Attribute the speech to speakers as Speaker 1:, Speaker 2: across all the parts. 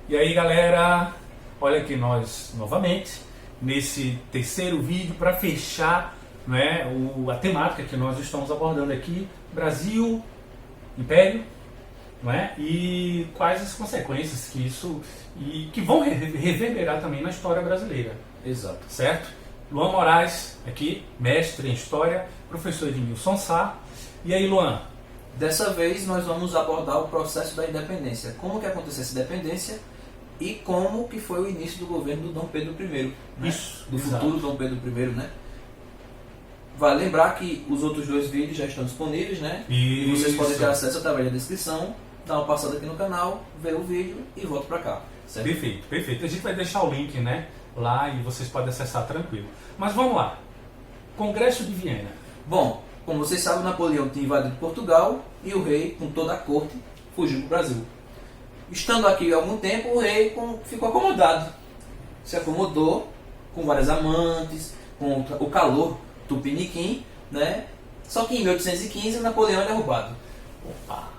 Speaker 1: E aí galera, olha aqui nós novamente nesse terceiro vídeo para fechar, né, a temática que nós estamos abordando aqui, Brasil, Império, não é? E quais as consequências que isso e que vão reverberar também na história brasileira.
Speaker 2: Exato.
Speaker 1: Certo? Luan Moraes aqui, mestre em História, professor Edmilson Sá. E aí, Luan?
Speaker 2: Dessa vez nós vamos abordar o processo da independência. Como que aconteceu essa independência e como que foi o início do governo do Dom Pedro I. Né?
Speaker 1: Isso,
Speaker 2: do
Speaker 1: exato.
Speaker 2: futuro Dom Pedro I, né? Vale lembrar que os outros dois vídeos já estão disponíveis, né? E vocês podem ter acesso através da descrição, dar uma passada aqui no canal, ver o vídeo e volta pra cá. Certo?
Speaker 1: Perfeito, perfeito. A gente vai deixar o link, né, lá e vocês podem acessar tranquilo. Mas vamos lá. Congresso de Viena.
Speaker 2: Bom, como vocês sabem, Napoleão tinha invadido Portugal e o rei, com toda a corte, fugiu para o Brasil. Estando aqui há algum tempo, o rei ficou acomodado. Se acomodou com várias amantes, com o calor tupiniquim, né? Só que em 1815 Napoleão é derrubado.
Speaker 1: Opa!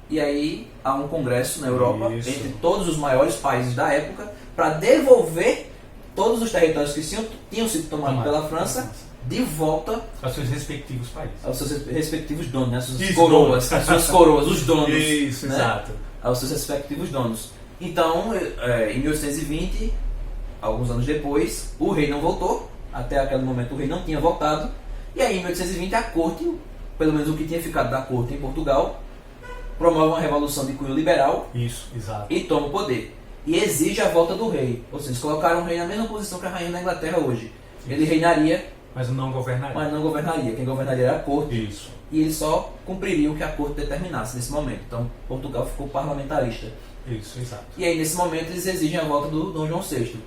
Speaker 2: E aí há um congresso na Europa,
Speaker 1: Isso.
Speaker 2: entre todos os maiores países da época, para devolver todos os territórios que tinham sido tomados pela França de volta
Speaker 1: aos seus respectivos países.
Speaker 2: Aos seus respectivos donos, né? As suas
Speaker 1: Isso,
Speaker 2: coroas,
Speaker 1: donos.
Speaker 2: as suas coroas, os donos.
Speaker 1: Isso,
Speaker 2: né?
Speaker 1: exato.
Speaker 2: Aos seus respectivos donos. Então, em 1820, alguns anos depois, o rei não voltou. Até aquele momento o rei não tinha voltado. E aí, em 1820, a corte, pelo menos o que tinha ficado da corte em Portugal, promove uma revolução de cunho liberal.
Speaker 1: Isso, exato.
Speaker 2: E toma o poder. E exige a volta do rei. Ou seja, eles colocaram o rei na mesma posição que a rainha da Inglaterra hoje.
Speaker 1: Sim.
Speaker 2: Ele reinaria,
Speaker 1: mas não governaria.
Speaker 2: Quem governaria era a corte.
Speaker 1: Isso.
Speaker 2: E eles só cumpririam o que a corte determinasse nesse momento. Então, Portugal ficou parlamentarista.
Speaker 1: Isso, exato.
Speaker 2: E aí, nesse momento, eles exigem a volta do Dom João VI.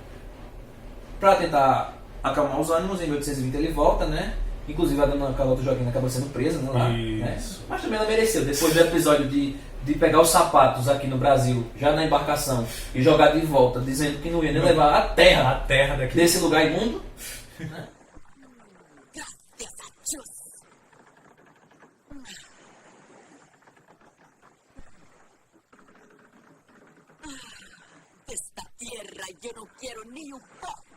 Speaker 2: Para tentar acalmar os ânimos, em 1820 ele volta, né? Inclusive a dona Carlota Joaquina acaba sendo presa, né, lá. Né? Mas também ela mereceu. Depois do episódio de pegar os sapatos aqui no Brasil, já na embarcação, e jogar de volta, dizendo que não ia nem levar a terra
Speaker 1: daqui
Speaker 2: desse lugar imundo. Né?
Speaker 3: Esta tierra yo no quiero ni un poco.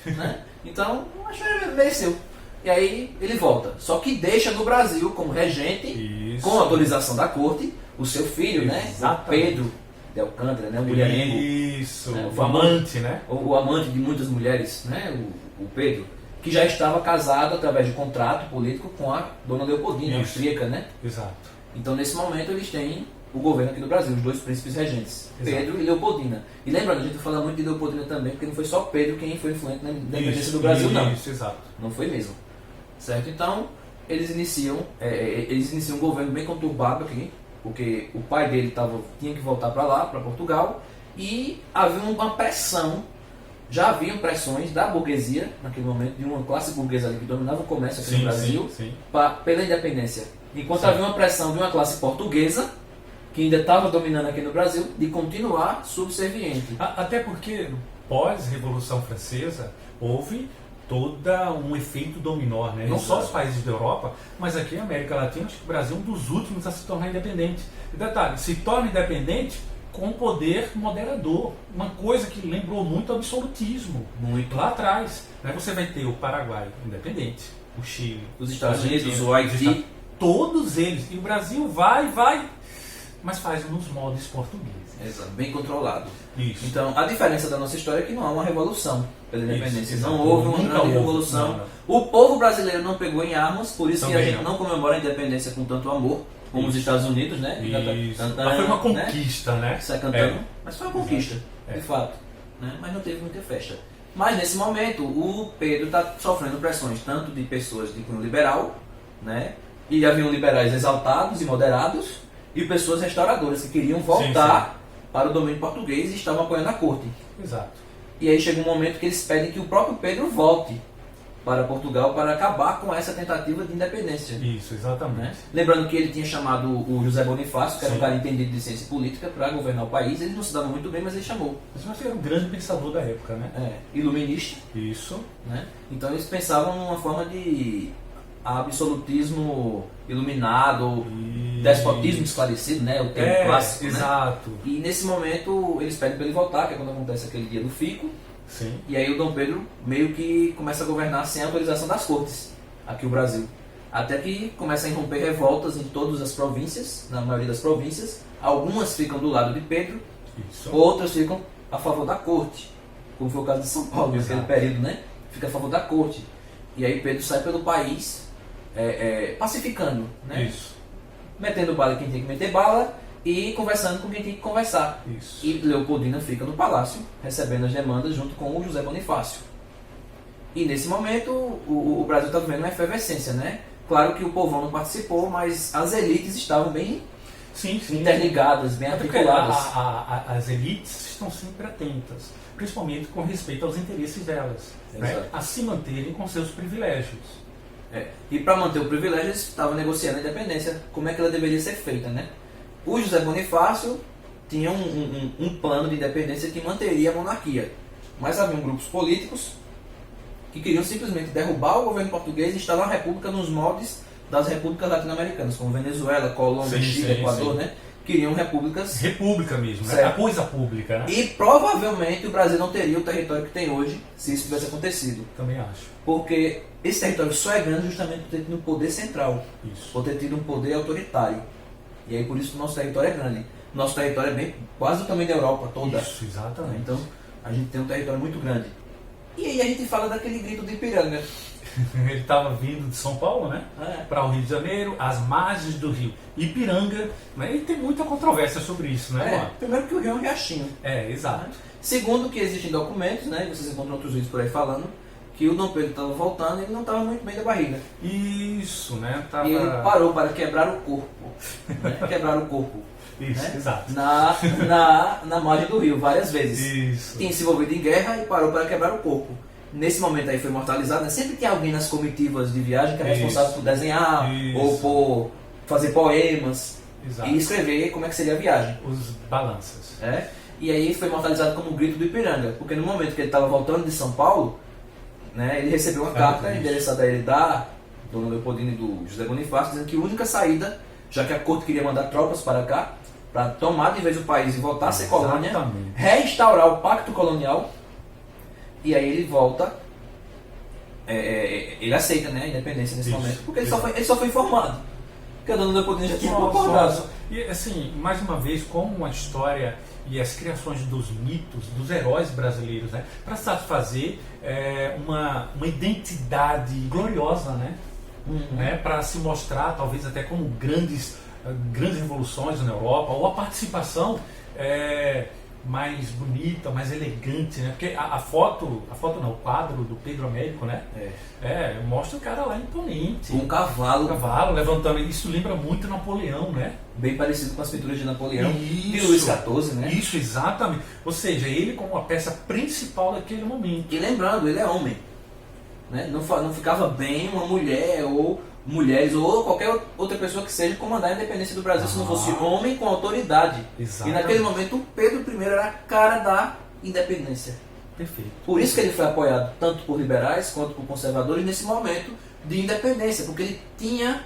Speaker 2: Né? Então, acho que ele mereceu. E aí ele volta. Só que deixa no Brasil como regente,
Speaker 1: Isso.
Speaker 2: com autorização da corte, o seu filho, né? O Pedro de Alcântara, né? O mulherengo.
Speaker 1: Isso,
Speaker 2: Né?
Speaker 1: o amante, né?
Speaker 2: O amante de muitas mulheres, né? O Pedro, que já estava casado através de contrato político com a dona Leopoldina, austríaca, né?
Speaker 1: Exato.
Speaker 2: Então, nesse momento, eles têm o governo aqui do Brasil, os dois príncipes regentes,
Speaker 1: Exato.
Speaker 2: Pedro e Leopoldina. E lembrando, a gente fala muito de Leopoldina também, porque não foi só Pedro quem foi influente na independência do Brasil, não.
Speaker 1: Isso, exato.
Speaker 2: Não foi mesmo. Certo? Então, eles iniciam um governo bem conturbado aqui, porque o pai dele tinha que voltar para lá, para Portugal, e havia uma pressão, já haviam pressões da burguesia, naquele momento, de uma classe burguesa ali que dominava o comércio aqui no Brasil, pela independência. Enquanto havia uma pressão de uma classe portuguesa, que ainda estava dominando aqui no Brasil, de continuar subserviente.
Speaker 1: Até porque, pós-Revolução Francesa, houve todo um efeito dominó, né? Não só os países da Europa, mas aqui na América Latina, acho que o Brasil é um dos últimos a se tornar independente. E detalhe, se torna independente com poder moderador, uma coisa que lembrou muito o absolutismo.
Speaker 2: Muito.
Speaker 1: Lá atrás, né? Você vai ter o Paraguai independente, o Chile,
Speaker 2: Os Estados Unidos, o Haiti,
Speaker 1: todos eles. E o Brasil vai, mas faz nos moldes portugueses.
Speaker 2: Exato, bem controlado.
Speaker 1: Isso.
Speaker 2: Então, a diferença da nossa história é que não há uma revolução pela independência.
Speaker 1: Isso,
Speaker 2: não houve uma
Speaker 1: nunca
Speaker 2: grande
Speaker 1: houve.
Speaker 2: revolução.
Speaker 1: Não.
Speaker 2: O povo brasileiro não pegou em armas, por isso
Speaker 1: Também
Speaker 2: que a gente não comemora a independência com tanto amor, como os Estados Unidos, né?
Speaker 1: Isso. Mas foi uma conquista, né?
Speaker 2: Sai cantando, mas foi uma conquista, de fato. Né? Mas não teve muita festa. Mas nesse momento, o Pedro está sofrendo pressões tanto de pessoas de cunho liberal, né? E haviam liberais exaltados e moderados, e pessoas restauradoras que queriam voltar para o domínio português e estavam apoiando a corte.
Speaker 1: Exato.
Speaker 2: E aí chega um momento que eles pedem que o próprio Pedro volte para Portugal para acabar com essa tentativa de independência.
Speaker 1: Isso, exatamente.
Speaker 2: Né? Lembrando que ele tinha chamado o José Bonifácio, que era um
Speaker 1: Sim.
Speaker 2: cara entendido de ciência política, para governar o país. Ele não se dava muito bem, mas ele chamou.
Speaker 1: Mas era um grande pensador da época, né?
Speaker 2: Iluminista.
Speaker 1: Isso.
Speaker 2: Né? Então eles pensavam numa forma de absolutismo iluminado, despotismo esclarecido, né? O termo clássico.
Speaker 1: Exato.
Speaker 2: Né? E nesse momento eles pedem para ele voltar, que é quando acontece aquele dia do fico.
Speaker 1: Sim.
Speaker 2: E aí o Dom Pedro meio que começa a governar sem autorização das cortes, aqui o Brasil. Até que começa a irromper revoltas em todas as províncias, na maioria das províncias. Algumas ficam do lado de Pedro,
Speaker 1: Isso.
Speaker 2: outras ficam a favor da corte, como foi o caso de São Paulo, naquele
Speaker 1: Exato.
Speaker 2: período, né? Fica a favor da corte. E aí Pedro sai pelo país pacificando, né?
Speaker 1: Isso.
Speaker 2: Metendo bala quem tem que meter bala e conversando com quem tem que conversar.
Speaker 1: Isso.
Speaker 2: E Leopoldina fica no palácio, recebendo as demandas junto com o José Bonifácio. E nesse momento o Brasil está vivendo uma efervescência, né? Claro que o povão não participou, mas as elites estavam bem
Speaker 1: Sim, sim.
Speaker 2: interligadas, bem
Speaker 1: É porque
Speaker 2: articuladas.
Speaker 1: as elites estão sempre atentas, principalmente com respeito aos interesses delas, né?
Speaker 2: Exato.
Speaker 1: A se manterem com seus privilégios.
Speaker 2: E para manter o privilégio, eles estavam negociando a independência, como é que ela deveria ser feita, né? O José Bonifácio tinha um plano de independência que manteria a monarquia, mas haviam grupos políticos que queriam simplesmente derrubar o governo português e instalar a república nos moldes das repúblicas latino-americanas, como Venezuela, Colômbia,
Speaker 1: Sim,
Speaker 2: Chile,
Speaker 1: sim,
Speaker 2: Equador,
Speaker 1: sim.
Speaker 2: né? Queriam repúblicas.
Speaker 1: República mesmo, né?
Speaker 2: Certo.
Speaker 1: A coisa pública, né?
Speaker 2: E provavelmente o Brasil não teria o território que tem hoje se isso tivesse acontecido.
Speaker 1: Também acho.
Speaker 2: Porque esse território só é grande justamente por ter tido um poder central,
Speaker 1: Isso.
Speaker 2: por ter tido um poder autoritário. E aí por isso que o nosso território é grande. Nosso território é bem quase do tamanho da Europa toda.
Speaker 1: Isso, exatamente.
Speaker 2: Então a gente tem um território muito grande. E aí a gente fala daquele grito de Ipiranga.
Speaker 1: Ele estava vindo de São Paulo, né? Para o Rio de Janeiro, às margens do rio Ipiranga, né? E tem muita controvérsia sobre isso, né? Luan?
Speaker 2: Primeiro que o rio é um riachinho.
Speaker 1: Exato.
Speaker 2: Segundo que existem documentos, né? E vocês encontram outros vídeos por aí falando que o Dom Pedro estava voltando e ele não estava muito bem da barriga.
Speaker 1: Isso, né? Tava...
Speaker 2: E ele parou para quebrar o corpo. Né? Quebrar o corpo.
Speaker 1: Isso,
Speaker 2: né?
Speaker 1: exato.
Speaker 2: Na margem do rio, várias vezes.
Speaker 1: Isso.
Speaker 2: Tinha se envolvido em guerra e parou para quebrar o corpo. Nesse momento aí foi imortalizado, né? Sempre tem alguém nas comitivas de viagem que é responsável por desenhar ou por fazer poemas
Speaker 1: Exato.
Speaker 2: e escrever como é que seria a viagem.
Speaker 1: Os balanças.
Speaker 2: E aí foi imortalizado como o grito do Ipiranga, porque no momento que ele estava voltando de São Paulo, né, ele recebeu uma carta endereçada a ele da Dona Leopoldina e do José Bonifácio, dizendo que a única saída, já que a corte queria mandar tropas para cá, para tomar de vez o país e voltar a ser colônia,
Speaker 1: Exatamente.
Speaker 2: reinstaurar o pacto colonial, e aí ele volta, ele aceita, né, a independência nesse
Speaker 1: Isso,
Speaker 2: momento, porque ele só foi informado, porque a Dona Leopoldina já tinha
Speaker 1: Nossa,
Speaker 2: concordado.
Speaker 1: nossa. E assim, mais uma vez, como a história e as criações dos mitos, dos heróis brasileiros, né, para satisfazer uma identidade gloriosa, né, para se mostrar talvez até como grandes revoluções na Europa, ou a participação mais bonita, mais elegante, né? Porque a foto não, o quadro do Pedro Américo, né? Mostra o cara lá imponente.
Speaker 2: Um cavalo.
Speaker 1: Um cavalo levantando. Isso lembra muito Napoleão, né?
Speaker 2: Bem parecido com as pinturas de Napoleão.
Speaker 1: Isso.
Speaker 2: De Luís XIV, né?
Speaker 1: Isso, exatamente. Ou seja, ele como a peça principal daquele momento.
Speaker 2: E lembrando, ele é homem. Né? Não ficava bem uma mulher ou mulheres ou qualquer outra pessoa que seja comandar a independência do Brasil se não fosse homem com autoridade.
Speaker 1: Exatamente.
Speaker 2: E naquele momento o Pedro I era a cara da independência.
Speaker 1: Perfeito.
Speaker 2: Por isso que ele foi apoiado tanto por liberais quanto por conservadores nesse momento de independência, porque ele tinha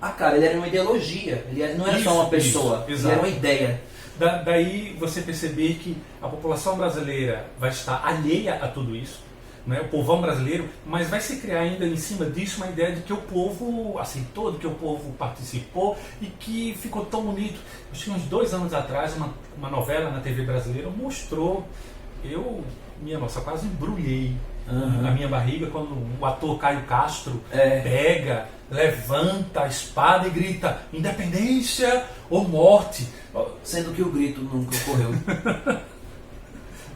Speaker 2: a cara, ele era uma ideologia, ele não era só uma pessoa, ele era uma ideia.
Speaker 1: Daí você perceber que a população brasileira vai estar alheia a tudo isso, né? O povão brasileiro, mas vai se criar ainda em cima disso uma ideia de que o povo aceitou, de que o povo participou e que ficou tão bonito. Acho que uns 2 anos atrás, uma novela na TV brasileira mostrou, quase embrulhei a minha barriga quando o ator Caio Castro pega, levanta a espada e grita independência ou morte.
Speaker 2: Sendo que o grito nunca ocorreu.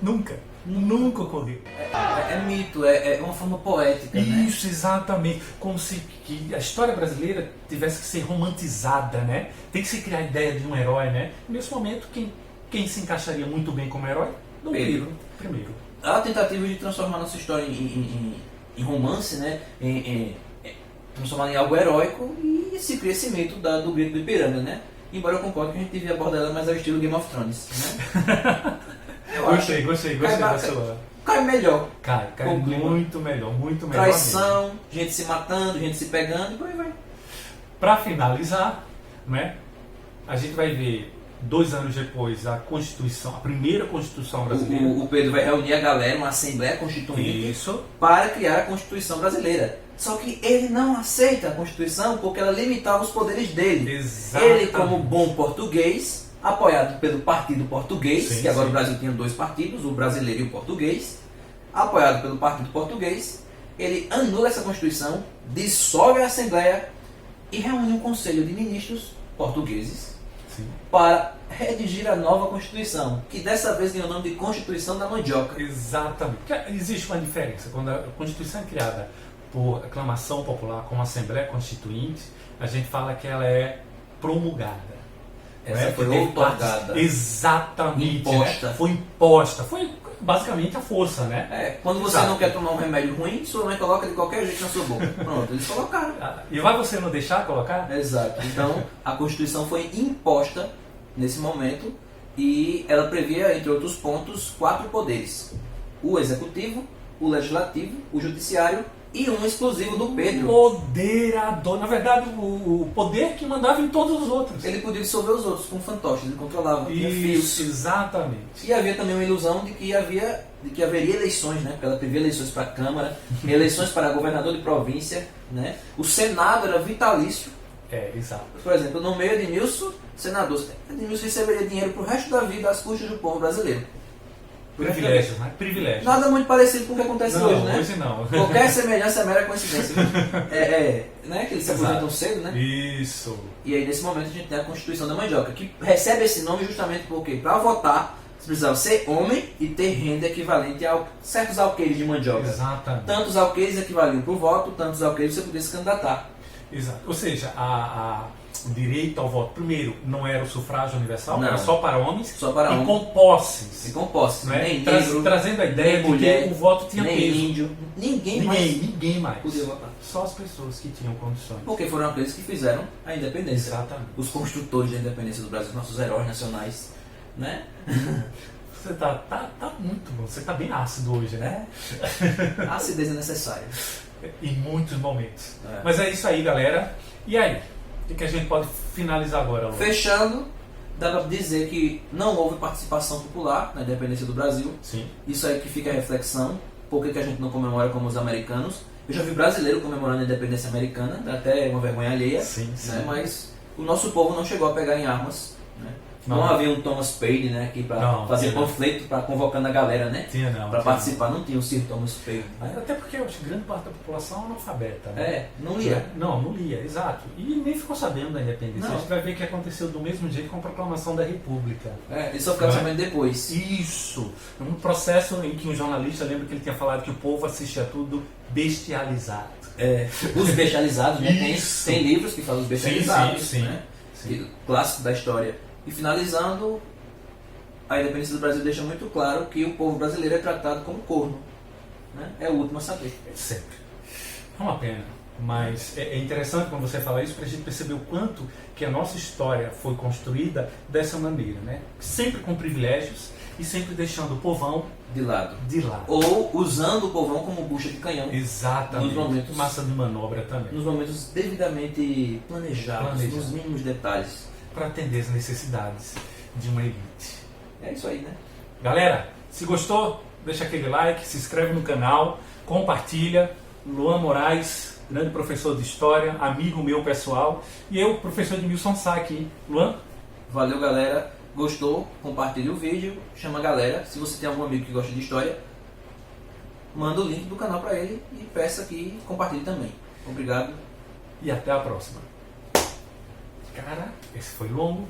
Speaker 1: Nunca ocorreu.
Speaker 2: É mito, é uma forma poética,
Speaker 1: Isso, exatamente. Como se que a história brasileira tivesse que ser romantizada, né? Tem que se criar a ideia de um herói, né? Nesse momento, quem se encaixaria muito bem como herói? Dom Pedro I.
Speaker 2: A tentativa de transformar nossa história em em romance, né? Transformada em algo heróico, e esse cria esse mito do grito do Ipiranga, né? Embora eu concorde que a gente devia abordar ela mais ao estilo Game of Thrones, né?
Speaker 1: Gostei da sua.
Speaker 2: Cai melhor.
Speaker 1: Cai muito melhor mesmo.
Speaker 2: Traição, gente se matando, gente se pegando, e por aí vai.
Speaker 1: Para finalizar, né, a gente vai ver 2 anos depois a primeira Constituição brasileira.
Speaker 2: O Pedro vai reunir a galera, uma Assembleia Constituinte,
Speaker 1: Isso.
Speaker 2: para criar a Constituição brasileira. Só que ele não aceita a Constituição porque ela limitava os poderes dele.
Speaker 1: Exatamente.
Speaker 2: Ele, como bom português, apoiado pelo Partido Português,
Speaker 1: Sim,
Speaker 2: que agora
Speaker 1: sim.
Speaker 2: o Brasil tinha 2 partidos, o brasileiro e o português, apoiado pelo Partido Português, ele anula essa Constituição, dissolve a Assembleia e reúne um Conselho de Ministros portugueses
Speaker 1: Sim.
Speaker 2: para redigir a nova Constituição, que dessa vez ganhou o nome de Constituição da Mandioca.
Speaker 1: Exatamente. Porque existe uma diferença. Quando a Constituição é criada por aclamação popular, como Assembleia Constituinte, a gente fala que ela é promulgada.
Speaker 2: Essa
Speaker 1: né?
Speaker 2: foi
Speaker 1: Que teve
Speaker 2: outorgada.
Speaker 1: Exatamente.
Speaker 2: Imposta.
Speaker 1: Né? Foi imposta. Foi basicamente a força, né?
Speaker 2: Quando você
Speaker 1: Exato.
Speaker 2: não quer tomar um remédio ruim, sua mãe coloca de qualquer jeito na sua boca. Pronto, eles colocaram.
Speaker 1: E vai você não deixar colocar?
Speaker 2: Exato. Então, a Constituição foi imposta nesse momento e ela previa, entre outros pontos, 4 poderes: o Executivo, o Legislativo, o Judiciário e um exclusivo do Pedro.
Speaker 1: Moderador. Na verdade, o poder que mandava em todos os outros.
Speaker 2: Ele podia dissolver os outros com fantoches, ele controlava, tinha
Speaker 1: Isso,
Speaker 2: fios.
Speaker 1: exatamente.
Speaker 2: E havia também uma ilusão de que haveria eleições, né? Porque ela previa eleições para a Câmara, eleições para governador de província, né? O Senado era vitalício.
Speaker 1: Exato.
Speaker 2: Por exemplo, no meio de Edmilson, senador. Edmilson receberia dinheiro pro resto da vida às custas do povo brasileiro.
Speaker 1: Privilégio, né? Privilégio.
Speaker 2: Nada muito parecido com o que acontece
Speaker 1: Não,
Speaker 2: hoje, né?
Speaker 1: hoje não.
Speaker 2: Qualquer semelhança é mera coincidência. Né? Que eles se aposentam cedo, né?
Speaker 1: Isso.
Speaker 2: E aí, nesse momento, a gente tem a Constituição da Mandioca, que recebe esse nome justamente porque, para votar, você precisava ser homem e ter renda equivalente a certos alqueires de mandioca.
Speaker 1: Exatamente.
Speaker 2: Tantos alqueires equivaliam para o voto, tantos alqueires você podia se candidatar.
Speaker 1: Exato. Ou seja, o direito ao voto, primeiro, não era o sufrágio universal,
Speaker 2: Não.
Speaker 1: era só para homens
Speaker 2: Só para
Speaker 1: e
Speaker 2: homens.
Speaker 1: com posses.
Speaker 2: E com posse.
Speaker 1: Não é?
Speaker 2: Nem negro,
Speaker 1: Trazendo a ideia
Speaker 2: nem
Speaker 1: de
Speaker 2: mulher,
Speaker 1: que o voto tinha
Speaker 2: nem
Speaker 1: peso.
Speaker 2: índio. Ninguém
Speaker 1: Ninguém mais.
Speaker 2: podia votar.
Speaker 1: Só as pessoas que tinham condições.
Speaker 2: Porque foram aqueles que fizeram a independência.
Speaker 1: Exatamente.
Speaker 2: Os construtores da independência do Brasil, nossos heróis nacionais. Né?
Speaker 1: Você tá muito bom. Você tá bem ácido hoje, né?
Speaker 2: A acidez é necessária.
Speaker 1: Em muitos momentos.
Speaker 2: É.
Speaker 1: Mas é isso aí, galera. E aí? O que a gente pode finalizar agora, Lu?
Speaker 2: Fechando, dá para dizer que não houve participação popular na independência do Brasil.
Speaker 1: Sim.
Speaker 2: Isso aí que fica a reflexão. Por que a gente não comemora como os americanos? Eu já vi brasileiro comemorando a independência americana, dá até uma vergonha alheia.
Speaker 1: Sim, sim.
Speaker 2: Né? Mas o nosso povo não chegou a pegar em armas. Né?
Speaker 1: Não.
Speaker 2: Não havia um Thomas Paine, né, aqui para
Speaker 1: Não,
Speaker 2: fazer
Speaker 1: tinha não.
Speaker 2: panfleto, para convocando a galera, né?
Speaker 1: Tinha não.
Speaker 2: Para
Speaker 1: tinha
Speaker 2: participar. Não tinha o Sir Thomas Paine.
Speaker 1: não. Até porque eu acho que grande parte da população é analfabeta. Né?
Speaker 2: Não lia.
Speaker 1: Não lia, exato. E nem ficou sabendo da independência.
Speaker 2: Não.
Speaker 1: A gente vai ver que aconteceu do mesmo jeito com a proclamação da República.
Speaker 2: Eles só ficaram
Speaker 1: Não é?
Speaker 2: sabendo depois.
Speaker 1: Isso! Um processo em que um jornalista lembra que ele tinha falado que o povo assistia tudo bestializado.
Speaker 2: Os bestializados, né?
Speaker 1: Isso.
Speaker 2: Tem livros que falam dos bestializados,
Speaker 1: sim,
Speaker 2: né?
Speaker 1: sim.
Speaker 2: Clássico da história. E finalizando, a independência do Brasil deixa muito claro que o povo brasileiro é tratado como corno. Né? É o último a saber.
Speaker 1: Sempre. É uma pena. Mas é interessante quando você fala isso para a gente perceber o quanto que a nossa história foi construída dessa maneira, né? Sempre com privilégios e sempre deixando o povão
Speaker 2: De lado.
Speaker 1: de lado.
Speaker 2: Ou usando o povão como bucha de canhão.
Speaker 1: Exatamente.
Speaker 2: Nos momentos-
Speaker 1: Massa de manobra também.
Speaker 2: Nos momentos devidamente planejados, nos mínimos detalhes.
Speaker 1: Para atender as necessidades de uma elite.
Speaker 2: É isso aí, né?
Speaker 1: Galera, se gostou, deixa aquele like, se inscreve no canal, compartilha. Luan Moraes, grande professor de história, amigo meu pessoal. E eu, professor Edmilson Sá aqui. Luan?
Speaker 2: Valeu, galera. Gostou? Compartilhe o vídeo. Chama a galera. Se você tem algum amigo que gosta de história, manda o link do canal para ele e peça que compartilhe também. Obrigado.
Speaker 1: E até a próxima. Cara, esse foi longo.